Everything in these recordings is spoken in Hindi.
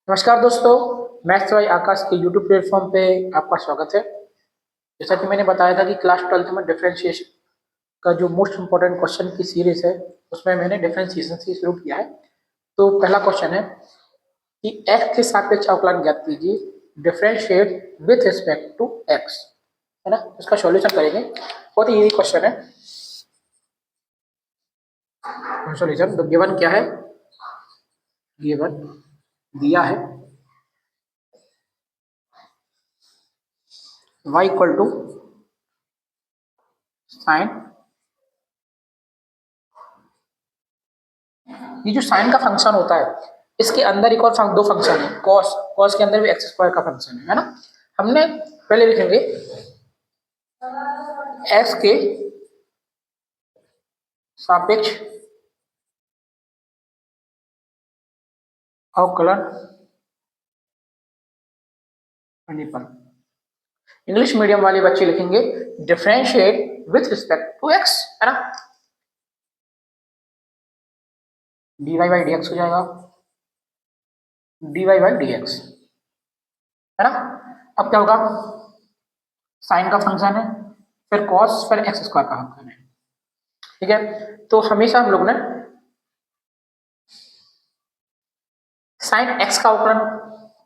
नमस्कार दोस्तों, मैथ्स बाय आकाश के यूट्यूब प्लेटफॉर्म पे आपका स्वागत है। जैसा कि मैंने बताया था कि क्लास 12th में डिफरेंशिएशन का जो मोस्ट इम्पोर्टेंट क्वेश्चन की सीरीज है उसमें मैंने डिफरेंशिएशन से शुरू किया है। तो पहला क्वेश्चन है कि x के सापेक्ष अवकलन ज्ञात कीजिए, differentiate with respect to x, है ना। इसका सॉल्यूशन करेंगे, बहुत ही इजी क्वेश्चन है। सॉल्यूशन तो गिवन क्या है, गिवन दिया है y इक्वल टू साइन, ये जो साइन का फंक्शन होता है इसके अंदर एक और दो फंक्शन है, कॉस, कॉस के अंदर भी एक्स स्क्वायर का फंक्शन है ना। हमने पहले लिखेंगे एक्स के सापेक्ष अवकलन करने पर, इंग्लिश मीडियम वाले बच्चे लिखेंगे differentiate with respect to x, है ना। dy बाई डी एक्स हो जाएगा, dy बाई डी एक्स, है ना। अब क्या होगा, साइन का फंक्शन है, फिर कॉस, फिर एक्स स्क्वायर का फंक्शन है, ठीक है। तो हमेशा हम लोग ने साइन एक्स का अवकलन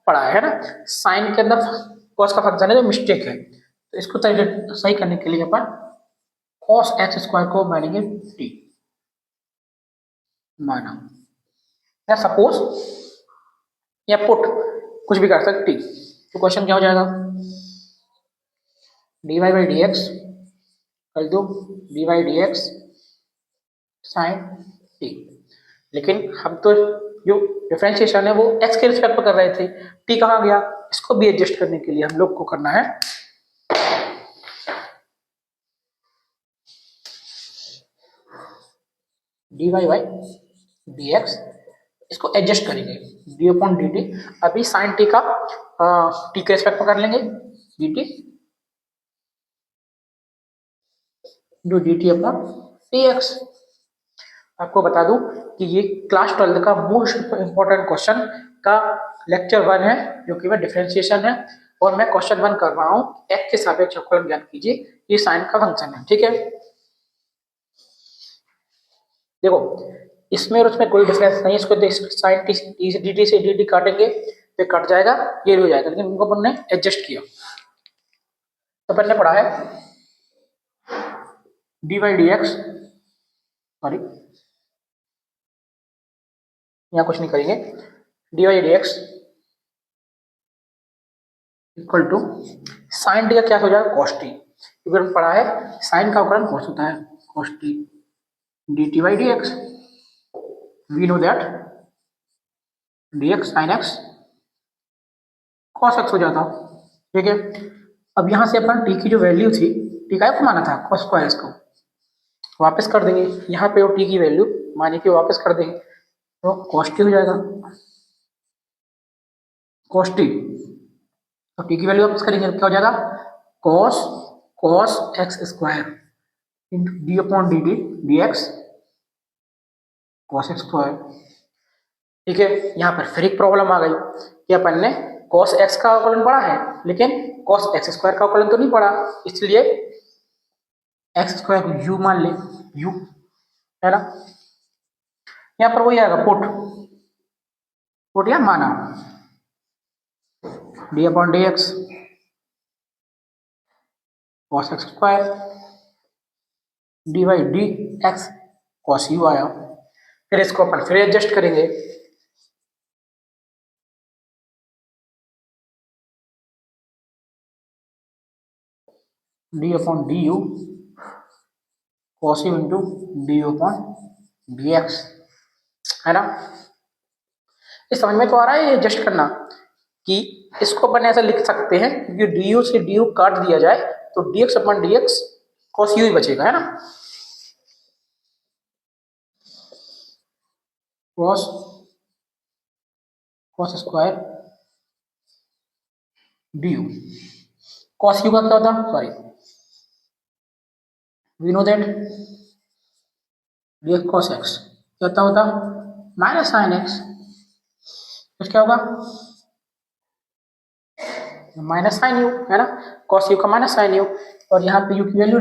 पढ़ा है ना। साइन के अंदर कॉस का फंक्शन है जो मिस्टेक है, तो इसको सही करने के लिए अपन कॉस एक्स स्क्वायर को मानेंगे टी, माना, या सपोज या पुट, कुछ भी कर सकते। तो क्वेश्चन क्या हो जाएगा, d y by d x कर दो, d y d x sine t. लेकिन हम तो जो डिफरेंशिएशन है वो एक्स के रिस्पेक्ट पर कर रहे थे, टी कहाँ गया, इसको भी एडजस्ट करने के लिए हम लोग को करना है d y by d x, इसको एडजस्ट करेंगे डी अपॉन डी टी। अभी साइन टी का टी के रिस्पेक्ट में कर लेंगे डी टी, जो d t upon D x. आपको बता दूं कि ये क्लास 12 का मोस्ट इंपॉर्टेंट क्वेश्चन का लेक्चर 1 है, जो कि मैं डिफरेंशिएशन है, और मैं क्वेश्चन 1 कर रहा हूँ एक्स के सापेक्ष अवकलन ज्ञात कीजिए, ये साइन का फंक्शन है, ठीक है। देखो इसमें और उसमें कोई डिफरेंस नहीं, इसको साइन टी डी टी से डी टी काटेंगे तो कट जाएगा, ये हो जाएगा, लेकिन उनको अपन ने एडजस्ट किया। तो अपन ने पढ़ा है d by d x, sorry यहाँ कुछ नहीं करेंगे, d by d x equal to sine t का क्या हो जाएगा, कॉस टी, क्योंकि हमने पढ़ा है साइन का अवकलन कॉस होता है, cos t d t by d x, we know that D x sine x cos x हो जाता, ठीक है। अब यहाँ से अपन टी की जो वैल्यू थी, टी का को माना था कॉस स्क्वायर, इसको वापस कर देंगे, यहाँ पे वो टी की वैल्यू माने कि वापस कर देंगे, तो कॉस टी हो जाएगा, कॉस टी, तो टी की वैल्यू वापस करेंगे क्या हो जाएगा, cos cos x square into D upon d T D x cos x square, ठीक है। यहाँ पर फिर एक प्रॉब्लम आ गई कि अपन ने कॉस एक्स का अवकलन पढ़ा है लेकिन कॉस एक्स स्क्वायर का अवकलन तो नहीं पढ़ा, इसलिए एक्स स्क्वायर को यू मान ले, यू, है ना। यहाँ पर वही आएगा पुट, पुट या माना D upon D x cos x square D by d x cos you आया, फिर इसको अपन फिर एडजस्ट करेंगे, d upon D U cos you into D you upon D x, है ना। ये समझ में तो आ रहा है, ये एडजस्ट करना कि इसको अपन ऐसा लिख सकते हैं क्योंकि डी यू से डी यू काट दिया जाए तो D X upon D x cos U ही बचेगा, है ना। Cos cos square D U, cos you का क्या होता, sorry we know that D x cos X क्या होता माइनस साइन एक्स, फिर क्या होगा माइनस साइन यू है ना, कॉस यू का माइनस साइन यू, और यहाँ पे यू की वैल्यू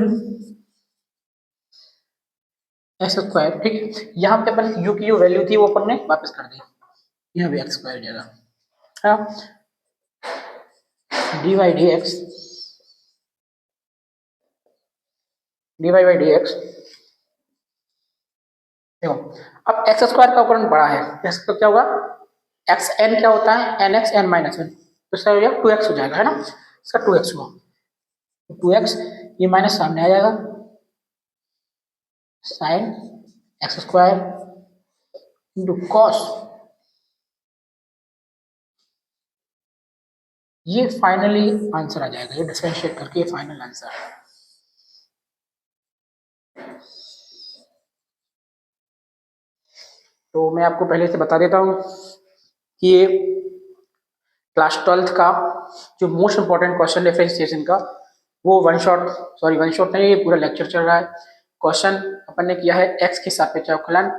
एक्स स्क्वायर, ठीक। यहाँ पे अपन यू की जो वैल्यू थी वो अपन ने वापस कर दी, यहाँ भी एक्स स्क्वायर हो जाएगा, हाँ, d y d x, d y by d x. देखो अब एक्स स्क्वायर का अवकलन बड़ा है, इसका क्या होगा, एक्स एन क्या होता है, n x n minus one, तो इसका हो जाएगा टू एक्स हो जाएगा, है ना, इसका टू एक्स हुआ, टू एक्स, ये माइनस सामने आ जाएगा, sine x square into cos, ये फाइनली आंसर आ जाएगा, ये डिफरेंशिएट करके ये फाइनल आंसर है। तो मैं आपको पहले से बता देता हूँ कि ये क्लास 12th का जो मोस्ट इंपॉर्टेंट क्वेश्चन डिफरेंशिएशन का, वो वन शॉट नहीं, ये पूरा लेक्चर चल रहा है। क्वेश्चन अपन ने किया है एक्स के सापेक्ष अवकलन,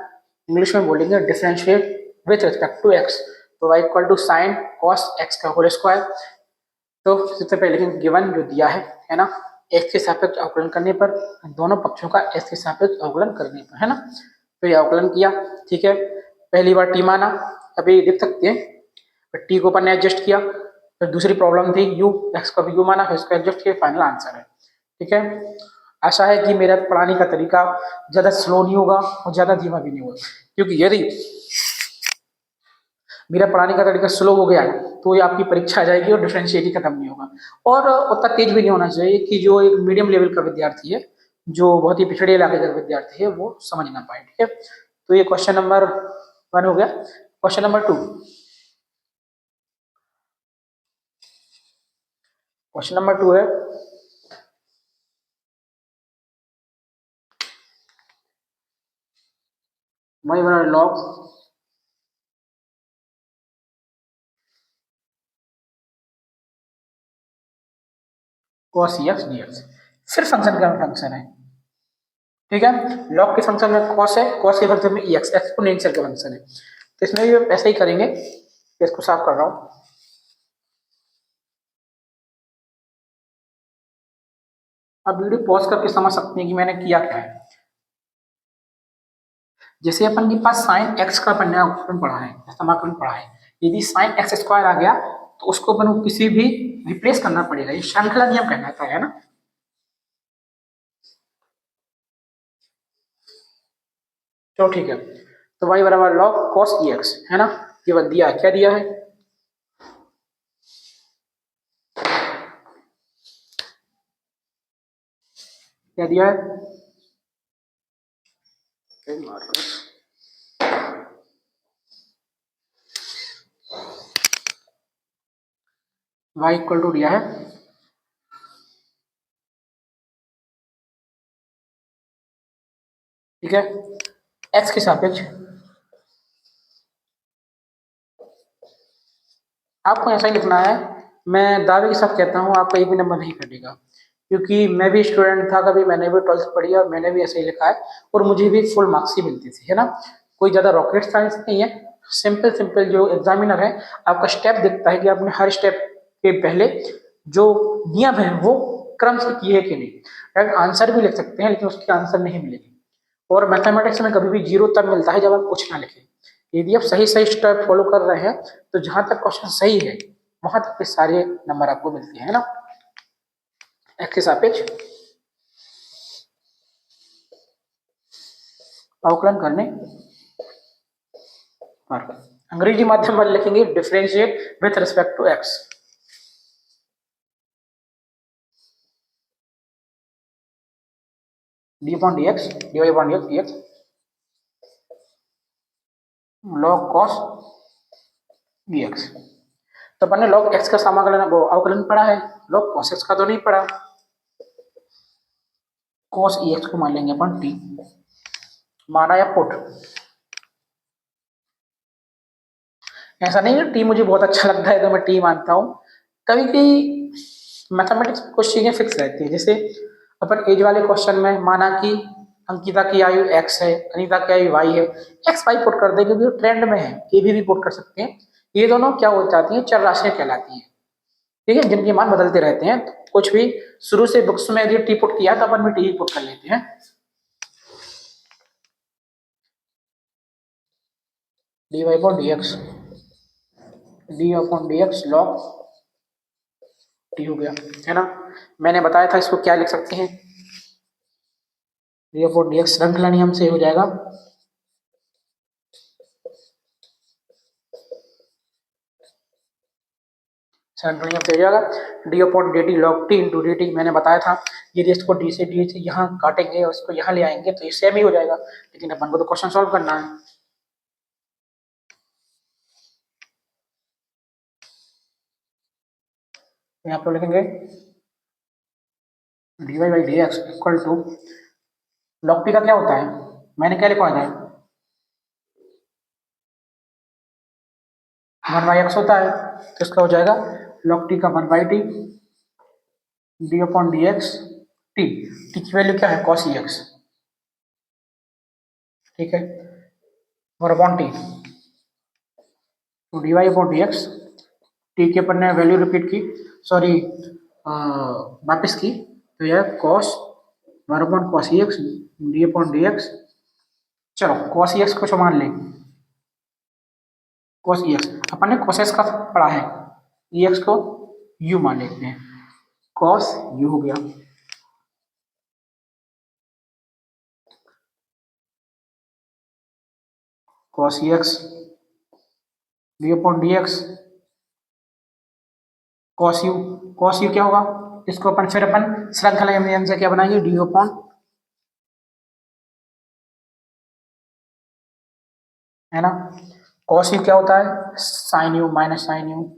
इंग्लिश में बोलेंगे differentiate with respect to X, तो Y equal to sine cos X का होल स्क्वायर। तो सबसे पहले लेकिन गिवन जो दिया है ना, एक्स के सापेक्ष अवकलन करने पर, दोनों पक्षों का एक्स के सापेक्ष अवकलन करने पर, है ना, तो ये अवकलन किया, ठीक है, पहली बार टी माना, अभी लिख सकते हैं, फिर टी को अपन ने एडजस्ट किया, फिर दूसरी प्रॉब्लम थी यू, एक्स का भी यू माना, फिर इसको एडजस्ट किया, फाइनल आंसर है, ठीक है। आशा है कि मेरा पढ़ाने का तरीका ज़्यादा स्लो नहीं होगा और ज़्यादा धीमा भी नहीं होगा, क्योंकि यदि मेरा पढ़ाने का तरीका स्लो हो गया तो ये आपकी परीक्षा आ जाएगी और डिफरेंशिएट ही खत्म नहीं होगा, और उतना तेज भी नहीं होना चाहिए कि जो एक मीडियम लेवल का विद्यार्थी है, जो बहुत ही पिछड़े इलाके का विद्यार्थी है, वो समझ ना पाए, ठीक है। तो ये क्वेश्चन नंबर 1 हो गया। क्वेश्चन नंबर 2, क्वेश्चन नंबर 2 है y बराबर log cos x dx, फिर फंक्शन का फंक्शन है, ठीक है, log के फंक्शन में cos है, cos के फंक्शन में ex एक्सपोनेंशियल का फंक्शन है, तो इसमें भी ऐसा ही करेंगे, इसको साफ कर रहा हूँ। अब वीडियो पॉज करके समझ सकते हैं कि मैंने किया क्या है। जैसे अपन के पास साइन एक्स का अपन पढ़ा है, समाकलन पढ़ा है, यदि साइन एक्स स्क्वायर आ गया तो उसको अपन को किसी भी रिप्लेस करना पड़ेगा, ये श्रृंखला नियम कहलाता है ना। चलो ठीक है, तो y बराबर log cos ex है ना, ये बन दिया, क्या दिया है, क्या दिया है, y इक्वल टू दिया है ठीक है x के सापेक्ष, आपको ऐसा ही लिखना है, मैं दावे के साथ कहता हूँ आपका एक भी नंबर नहीं कटेगा, क्योंकि मैं भी स्टूडेंट था, कभी मैंने भी 12th पढ़ी और मैंने भी ऐसे ही लिखा है और मुझे भी फुल मार्क्स ही मिलती थी, है ना, कोई ज़्यादा रॉकेट साइंस नहीं है, सिंपल सिंपल जो एग्जामिनर है आपका स्टेप देखता है कि आपने हर स्टेप के पहले जो नियम है वो क्रम से किए है कि नहीं, डायरेक्ट आंसर भी लिख सकते हैं लेकिन उसके आंसर नहीं मिलेगी, और मैथमेटिक्स में कभी भी जीरो तब मिलता है जब आप कुछ ना लिखें, यदि आप सही सही स्टेप फॉलो कर रहे हैं तो जहां तक क्वेश्चन सही है वहां तक के सारे नंबर आपको मिलते हैं ना। एक्स के सापेक्ष अवकलन करने पर अंग्रेजी माध्यम में लिखेंगे differentiate with respect to x, d upon D x, d y upon D x, d x log cos dx, तो अपन ने log x का समाकलन वो अवकलन पढ़ा है, log cos x का तो नहीं पढ़ा, cos ex को मान लेंगे अपन t, माना या पुट, ऐसा नहीं है t मुझे बहुत अच्छा लगता है तो मैं t मानता हूँ, कभी कभी मैथमेटिक्स में कुछ चीजें फिक्स रहती है, जैसे अपन एज वाले क्वेश्चन में माना कि अंकिता की आयु x है, अनिता की आयु y है, x y पुट कर दे क्योंकि ट्रेंड में है, ये भी पुट कर सकते हैं, ये दोनों क्या हो जाती हैं, चर राशियां कहलाती हैं, ठीक है, जिनके मान बदलते रहते हैं। तो कुछ भी शुरू से बुक्स में यदि टी पुट किया तो अपन भी टी पुट कर लेते हैं। D y upon D x, d upon D x log t हो गया, है ना। मैंने बताया था इसको क्या लिख सकते हैं, डी अपॉन डी एक्स श्रृंखला नियम से हो जाएगा, श्रृंखला नियम से हो जाएगा D upon d T log T into D T. मैंने बताया था यदि इसको डी से यहाँ काटेंगे और इसको यहाँ ले आएंगे तो ये सेम ही हो जाएगा, लेकिन अपन को तो क्वेश्चन सॉल्व करना है। यहाँ पर लिखेंगे d y by d x equal to log t का क्या होता है, मैंने क्या लिखा है, 1/x होता है, तो इसका हो जाएगा log t का 1/t d upon D x t, t की वैल्यू क्या है cos एक्स, ठीक है, और अपॉन टी, तो d y upon D x, t के अपन ने वैल्यू रिपीट की, सॉरी वापस की, तो यह cos 1 upon cos x d upon D x. चलो cos एक्स को मान लें, cos एक्स अपन ने cos एक्स का पढ़ा है, एक्स को u मान लेते हैं, cos u हो गया, cos x d upon D x cos u क्या होगा, इसको अपन फिर अपन श्रृंखला नियम से क्या बनाएंगे, डी अपॉन, है ना, cos u क्या होता है sin u minus sin u।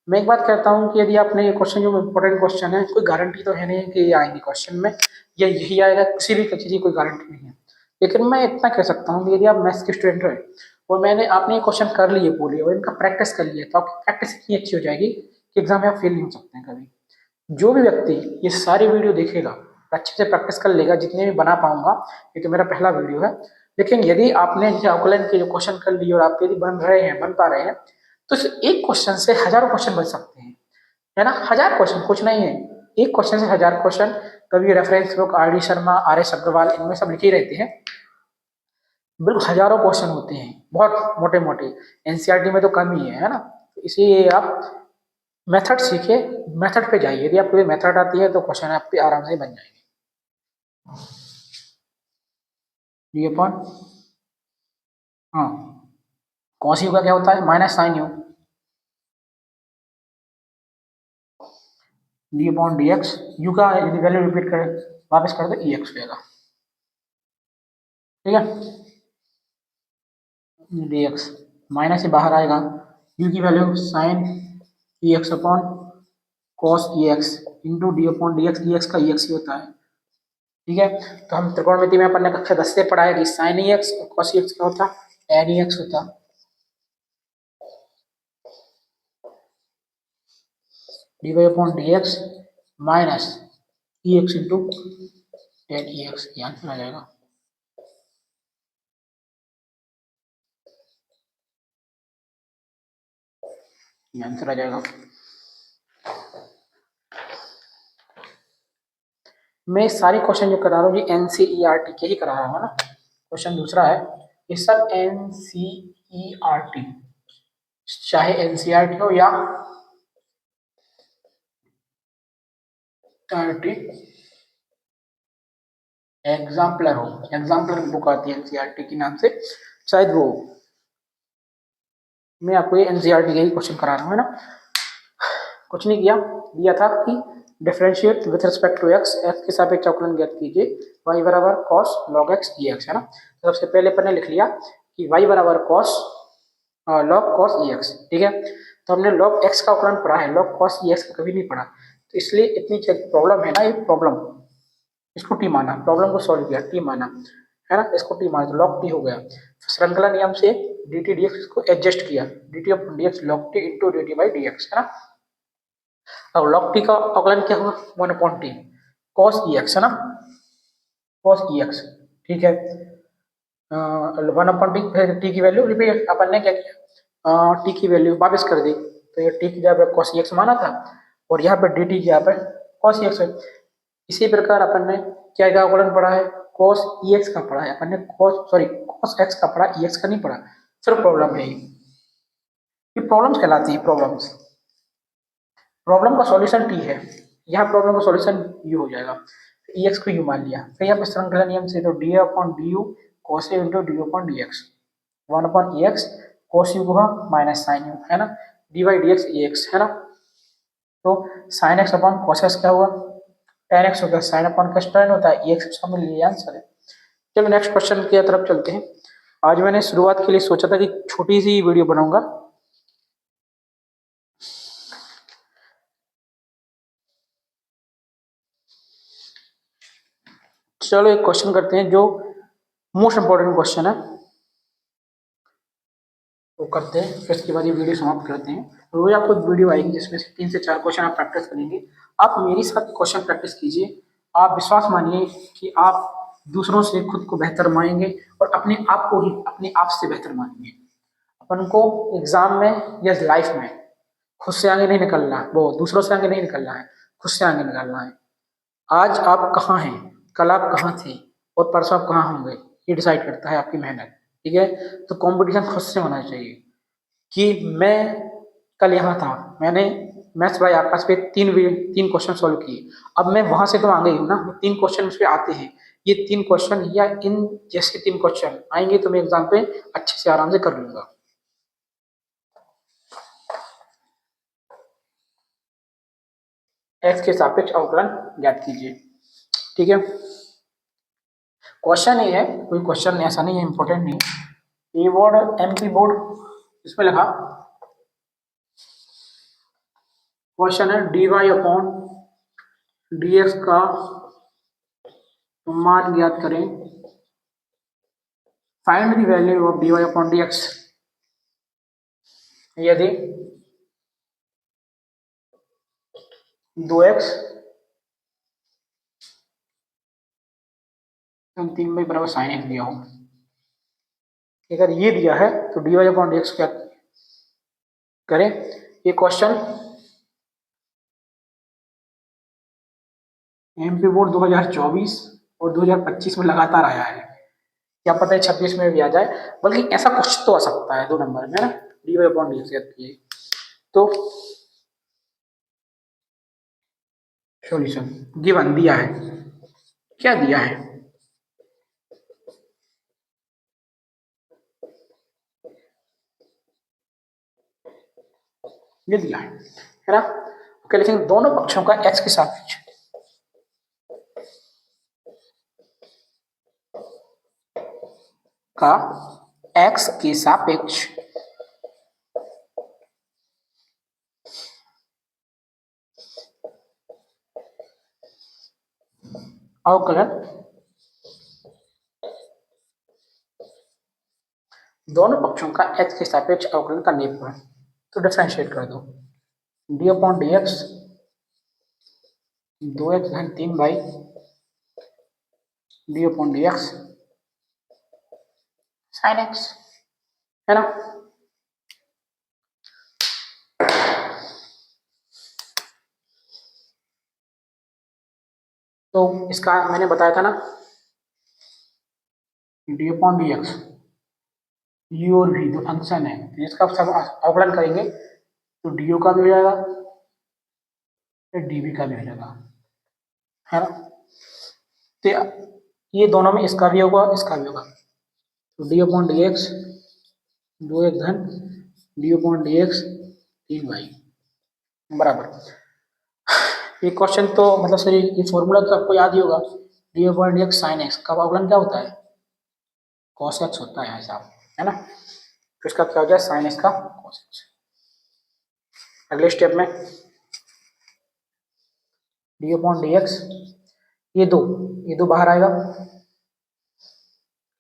मैं एक बात कहता हूँ कि यदि आपने ये क्वेश्चन जो इंपॉर्टेंट क्वेश्चन है, कोई गारंटी तो है नहीं कि ये आएंगे क्वेश्चन में या यही आएगा, किसी भी चीज की कोई गारंटी नहीं है, लेकिन मैं इतना कह सकता हूँ कि यदि आप मैथ्स के स्टूडेंट हो और आपने ये क्वेश्चन कर लिए पूरे और इनका प्रैक्टिस कर लिया, तो आपकी प्रैक्टिस इतनी अच्छी हो जाएगी कि एग्जाम में आप फेल नहीं हो सकते हैं कभी। जो भी व्यक्ति ये सारी वीडियो देखेगा, अच्छे से प्रैक्टिस कर लेगा, जितने भी बना पाऊंगा, ये तो मेरा पहला वीडियो है, लेकिन यदि आपने जैसे आकलन के जो क्वेश्चन कर लिए और आप यदि बन रहे हैं, बन पा रहे हैं, तो इस एक क्वेश्चन से हजारों क्वेश्चन बन सकते हैं, है ना, हजार क्वेश्चन कुछ नहीं है, एक क्वेश्चन से हजार क्वेश्चन। कभी reference book R D Sharma, R S Agrawal, इनमें सब लिखे रहते हैं, बिल्कुल हजारों क्वेश्चन होते हैं, बहुत मोटे मोटे, एनसीईआरटी में तो कम ही है ना। इसलिए आप मेथड सीखिए, मेथड पे जाइए, यदि आपको मेथड आती है तो क्वेश्चन आप पे आराम से बन जाएंगे। डी अपॉन, हाँ, कॉस यू का क्या होता है minus sine u, d upon D x, u का यदि वैल्यू रिपीट करें वापस कर दो ई एक्स होगा, ठीक है, डी एक्स माइनस से बाहर आएगा, यू की वैल्यू साइन ई एक्स अपॉन कॉस ई x into D upon D X, E X का ई एक्स ही होता है, ठीक है। तो हम त्रिकोणमिति में अपन ने कक्षा 10 से पढ़ा है कि साइन ई एक्स और कॉस ई एक्स क्या होता, tan ई एक्स होता, d y upon D x minus e x into tan e x, ये आंसर आ जाएगा। ये आंसर आ जाएगा। मैं सारी क्वेश्चन जो करा रहा हूँ ये एनसीईआरटी के ही करा रहा हूँ ना। क्वेश्चन दूसरा है, ये सब एनसीईआरटी, चाहे एनसीईआरटी हो या आरटी एग्जाम्पलर हो, एग्जाम्पलर बुक आती है एनसीईआरटी के नाम से, शायद वो, मैं आपको ये एनसीईआरटी के ही क्वेश्चन करा रहा हूँ, है ना। कुछ नहीं किया, दिया था कि differentiate with respect to x, x के सापेक्ष अवकलन ज्ञात कीजिए, वाई बराबर cos log x d x, है ना। तो सबसे पहले अपन ने लिख लिया कि वाई बराबर कॉस लॉग कॉस ई एक्स, ठीक है। तो हमने लॉग एक्स का अवकलन पढ़ा है, लॉग कॉस ई एक्स का कभी नहीं पढ़ा, तो इसलिए इतनी प्रॉब्लम है ना, ये प्रॉब्लम, इसको टी माना, प्रॉब्लम को सॉल्व किया, टी माना, है ना, इसको टी माना, तो लॉग टी हो गया। श्रृंखला नियम से डी टी डी एक्स को एडजस्ट किया, D T D x log T into D t by d x, है ना। अब log t का अवकलन क्या होगा, 1 अपॉन टी cos ई एक्स, है ना, cos ई एक्स, ठीक है। वन अपॉन टी, फिर टी की वैल्यू रिपीट अपन ने क्या किया, टी की वैल्यू वापस कर दी, तो ये टी की जगह पे cos एक्स माना था और यहाँ पे डी टी की जगह पे cos एक्स है। इसी प्रकार अपन ने क्या क्या अवकलन पढ़ा है, cos एक्स का पढ़ा है अपन ने, cos एक्स का पढ़ा, एक्स का नहीं पढ़ा। सिर्फ प्रॉब्लम है ये प्रॉब्लम्स कहलाती है प्रॉब्लम्स। प्रॉब्लम का सॉल्यूशन टी है, यहाँ प्रॉब्लम का सॉल्यूशन यू हो जाएगा, एक्स को यू मान लिया, फिर यहाँ पे श्रृंखला नियम से तो D upon D U cos A into D upon D x, one upon A x cos you हुआ माइनस साइन यू, है ना, D by d x A x, है ना। तो sine x upon cos X क्या हुआ, टेन एक्स होता है, साइन अपॉन का टेन होता है, ए एक्स मिल लिया आंसर है। चलो नेक्स्ट क्वेश्चन की तरफ चलते हैं। आज मैंने शुरुआत के लिए सोचा था कि छोटी सी वीडियो बनाऊंगा, चलो एक क्वेश्चन करते हैं जो मोस्ट इंपॉर्टेंट क्वेश्चन है वो करते हैं, फिर इसके बाद ये वीडियो समाप्त करते हैं। रोज आपको वीडियो आएगी जिसमें से 3 से 4 क्वेश्चन आप प्रैक्टिस करेंगे। आप मेरे साथ क्वेश्चन प्रैक्टिस कीजिए, आप विश्वास मानिए कि आप दूसरों से खुद को बेहतर मानेंगे और अपने आप को ही अपने आप से बेहतर मानेंगे। अपन को एग्जाम में या लाइफ में खुद से आगे नहीं निकलना है, वो दूसरों से आगे नहीं निकलना है, खुद से आगे निकलना है। आज आप कहाँ हैं, कल आप कहाँ थे और परसों आप कहाँ होंगे, ये डिसाइड करता है आपकी मेहनत। ठीक है, तो कंपटीशन खुद से होना चाहिए कि मैं कल यहाँ था, मैंने मैथ्स भाई आपस पे तीन क्वेश्चन सॉल्व किए, अब मैं वहां से तो आ गई हूँ ना, 3 क्वेश्चन उस पर आते हैं, ये 3 क्वेश्चन या इन जैसे 3 क्वेश्चन आएंगे तो मैं एग्जाम पे अच्छे से आराम से कर लूंगा। एक्स के सापेक्ष अवकलन ज्ञात कीजिए। ठीक है, क्वेश्चन ये है, कोई क्वेश्चन ऐसा नहीं है, इंपॉर्टेंट नहीं है, ये बोर्ड एमपी बोर्ड, इसमें लिखा क्वेश्चन है d y upon D x का मान ज्ञात करें, find the value of d y upon D x यदि 2x 3 बराबर साइन एक्स दिया हो, अगर ये दिया है तो d y upon D x क्या करें। ये क्वेश्चन एमपी बोर्ड 2024 और 2025 में लगातार आया है, क्या पता है 26 में भी आ जाए, बल्कि ऐसा कुछ तो आ सकता है 2 नंबर में ना, d y upon D x. तो सॉल्यूशन गिवन दिया है, क्या दिया है, ये दिया है ना। ओके, लेकिन दोनों पक्षों का एक्स के सापेक्ष का एक्स के सापेक्ष अवकलन, दोनों पक्षों का एक्स के सापेक्ष अवकलन का निरूपण, तो डिफरेंशिएट कर दो, D upon D x 2x धन 3 by D upon D x sine x, है ना। तो इसका मैंने बताया था ना, D upon D x you और वी दो फंक्शन है, इसका सब अवकलन करेंगे तो डी का भी हो जाएगा, फिर डी का भी हो जाएगा, है ना। तो ये दोनों में इसका भी होगा इसका भी होगा, तो D upon D x 2x धन D upon D x 3 by बराबर। ये क्वेश्चन तो मतलब सर ये फॉर्मूला तो आपको याद ही होगा, D upon D x sine x का अवकलन क्या होता है, कॉस एक्स होता है साहब, है ना। तो इसका क्या हो जाए साइन एक्स का कॉस एक्स। अगले स्टेप में डी अपॉन डी एक्स, ये दो बाहर आएगा,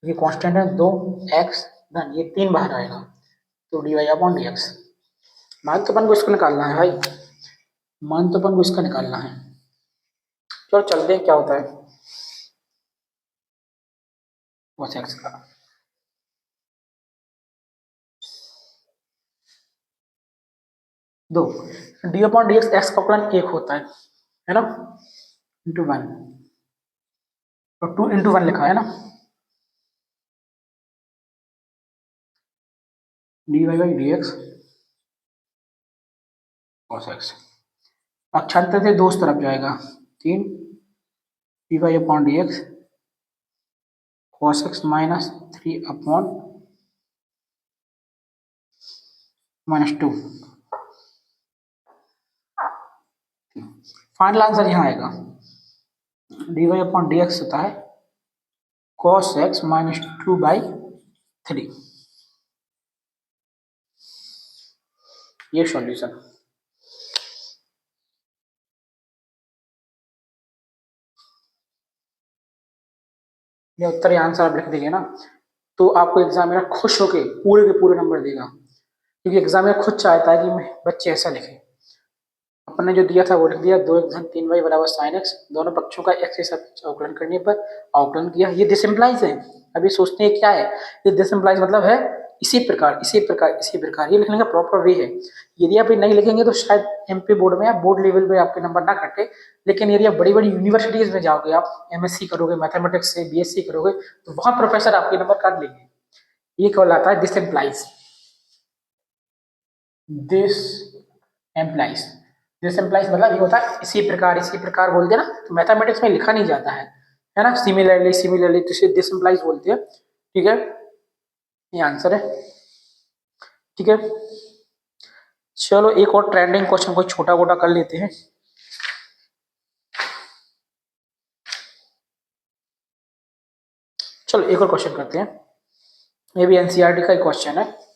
ये कांस्टेंट है 2x धन ये 3 बाहर आएगा, तो d y upon D x. मान तो अपन को इसको निकालना है भाई, मान तो अपन को इसका निकालना है। चलो चलते हैं क्या होता है cos x का, 2 D upon D x, x का अवकलन 1 होता है ना, इंटू 1, और 2 इंटू 1 लिखा है ना, d y by d x cos x, अक्षांतर से 2 तरफ जाएगा, 3 d y upon D x cos x minus 3 upon -2। Final answer यहाँ आएगा, d y upon D x होता है कॉस एक्स माइनस 2/3, ये सॉल्यूशन। ये उत्तर या आंसर आप लिख देंगे ना, तो आपको एग्जामिनर खुश होके पूरे के पूरे नंबर देगा, क्योंकि एग्जामिनर खुद चाहता है कि बच्चे ऐसा लिखें। अपन ने जो दिया था वो लिख दिया, 2 × 3y बराबर साइन एक्स, दोनों पक्षों का एक्स के साथ अवकलन करने पर अवकलन किया, ये डिसिम्प्लाइज है। अभी सोचते हैं क्या है ये डिसिम्प्लाइज, मतलब है इसी प्रकार इसी प्रकार इसी प्रकार, ये लिखने का प्रॉपर वे है। यदि आप ये नहीं लिखेंगे तो शायद एमपी बोर्ड में या बोर्ड लेवल पे आपके नंबर ना कटे, लेकिन यदि आप बड़ी बड़ी यूनिवर्सिटीज में जाओगे, आप एमएससी करोगे मैथमेटिक्स से, बीएससी करोगे, तो वहां प्रोफेसर आपके नंबर काट लेंगे। ये कहलाता है डिसिम्प्लाइज, दिस एम्प्लाइज। दिस एम्प्लाइज मतलब ये होता है इसी प्रकार बोलते हैं ना, तो मैथमेटिक्स में लिखा नहीं जाता है ना, सिमिलरली सिमिलरली, तो इसे दिस एम्प्लाइज बोलते हैं। ठीक है, ये आंसर है। ठीक है, चलो एक और ट्रेंडिंग क्वेश्चन को छोटा मोटा कर लेते हैं। चलो एक और क्वेश्चन करते हैं, ये भी एनसीईआरटी का ही क्वेश्चन है।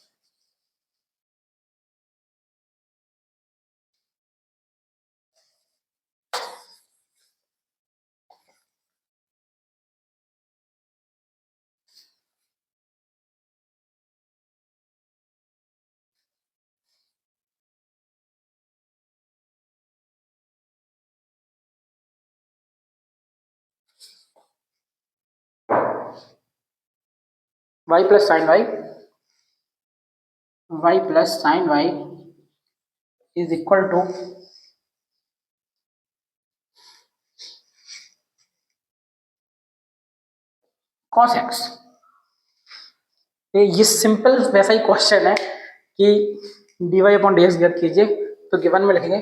y plus sine y plus sine y is equal to cos x. ये सिंपल वैसा ही क्वेश्चन है कि d y upon D x ज्ञात कीजिए, तो गिवन में लिखेंगे।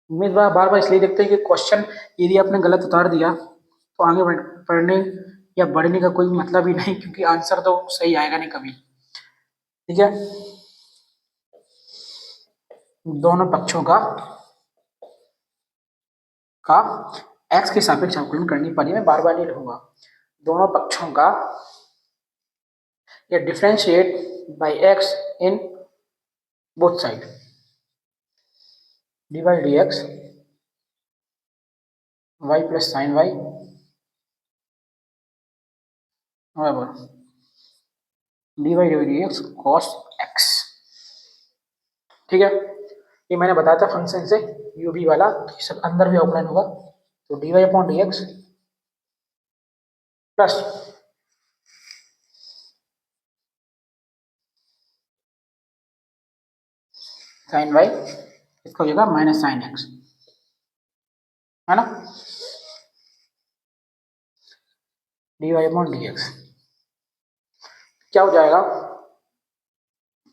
उम्मीद बार बार इसलिए देखते हैं कि क्वेश्चन यदि आपने गलत उतार दिया तो आगे पढ़ने या बढ़ने का कोई मतलब ही नहीं, क्योंकि आंसर तो सही आएगा नहीं कभी। ठीक है, दोनों पक्षों का एक्स के सापेक्ष अवकलन करने पर, मैं बार बार नहीं लिखूंगा, दोनों पक्षों का या differentiate by x in both side, d by d x y plus sine y बराबर d by d x cos x. ठीक है, ये मैंने बताया था फंक्शन से यू बी वाला, तो सब अंदर भी अवकलन होगा, तो d y upon D x plus sine y, इसका हो जाएगा माइनस साइन एक्स, है ना, d y upon D x. क्या हो जाएगा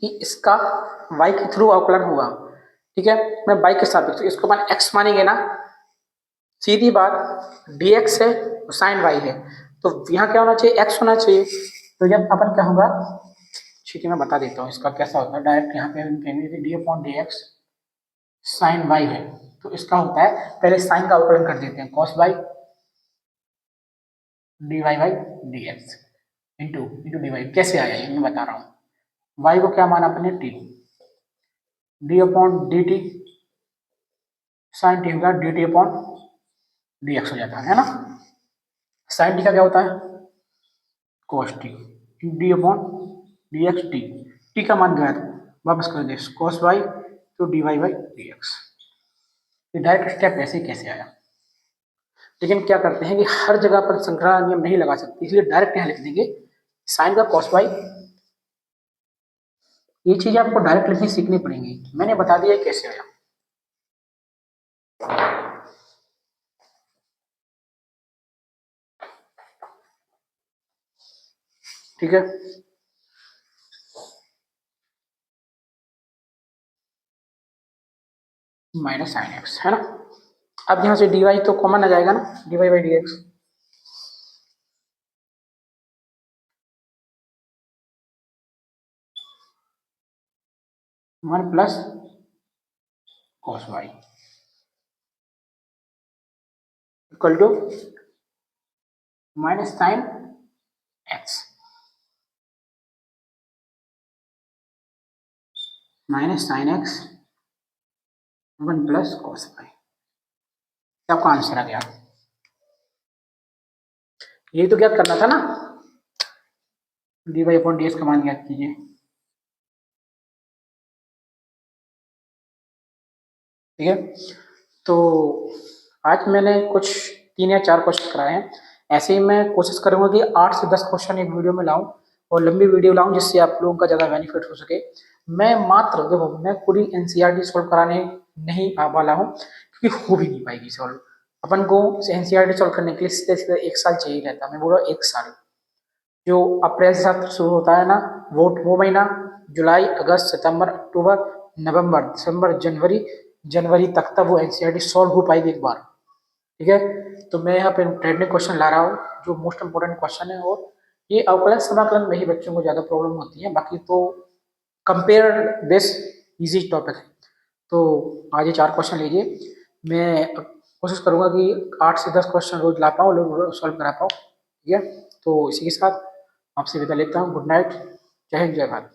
कि इसका y के थ्रू अवकलन होगा। ठीक है, मैं y के सापेक्ष, तो इसको मान x मानेंगे ना, सीधी बात, dx है तो साइन y है, तो यहाँ क्या होना चाहिए, x होना चाहिए। तो जब अपन क्या होगा, ठीक है मैं बता देता हूँ इसका कैसा होता है, डायरेक्ट यहाँ पे हम कहेंगे d upon D x sine y है, तो इसका होता है पहले साइन का अवकलन कर देते हैं, cos y d y by d x into into d y. कैसे आया ये मैं बता रहा हूँ, y को क्या माना अपने t, d upon d t sine t होगा d t upon D x हो जाता है ना, साइन टी का क्या होता है cos t, d upon D x t, t का मान गया था वापस कर दे कॉस वाई तो d y by d x. ये डायरेक्ट स्टेप ऐसे ही कैसे आया, लेकिन क्या करते हैं कि हर जगह पर संख्या नियम नहीं लगा सकते, इसलिए डायरेक्ट यहाँ लिख देंगे साइन का कॉस वाई ये चीज आपको डायरेक्ट लिखनी सीखनी पड़ेंगी, मैंने बता दिया कैसे आया। ठीक है, माइनस साइन एक्स है ना। अब यहाँ से डी वाई तो कॉमन आ जाएगा ना, d y by d x. One plus cos y equal to minus sine x minus sine x one plus cos y. आपका आंसर आ गया। यही तो ज्ञात करना था ना, d y upon D x का मान ज्ञात कीजिए। ठीक है, तो आज मैंने कुछ 3 या 4 क्वेश्चन कराए हैं। ऐसे ही मैं कोशिश करूंगा कि 8 से 10 क्वेश्चन एक वीडियो में लाऊं और लंबी वीडियो लाऊं, जिससे आप लोगों का ज़्यादा बेनिफिट हो सके। मैं मात्र देखो, मैं पूरी एनसीईआरटी सॉल्व कराने नहीं आ वाला हूँ, क्योंकि हो भी नहीं पाएगी सॉल्व। अपन को एनसीईआरटी सॉल्व करने के लिए सीधे सीधे 1 साल चाहिए रहता है। मैं बोल रहा हूँ 1 साल, जो अप्रैल से साथ शुरू होता है ना, वो महीना, जुलाई अगस्त सितंबर अक्टूबर नवंबर दिसंबर जनवरी, जनवरी तक वो एनसीईआरटी सॉल्व हो पाएगी एक बार। ठीक है, तो मैं यहाँ पे ट्रेंडिंग क्वेश्चन ला रहा हूँ जो मोस्ट इंपोर्टेंट क्वेश्चन है, और ये अवकलन समाकलन में ही बच्चों को ज़्यादा प्रॉब्लम होती है, बाकी तो कंपेयर बेस इजी टॉपिक है। तो आज ये 4 क्वेश्चन लीजिए, मैं कोशिश करूंगा कि 8 से 10 क्वेश्चन रोज ला पाऊँ, लोग सॉल्व करा पाऊँ। ठीक है, तो इसी के साथ आपसे विदा लेता हूँ। गुड नाइट, जय हिंद, जय भारत।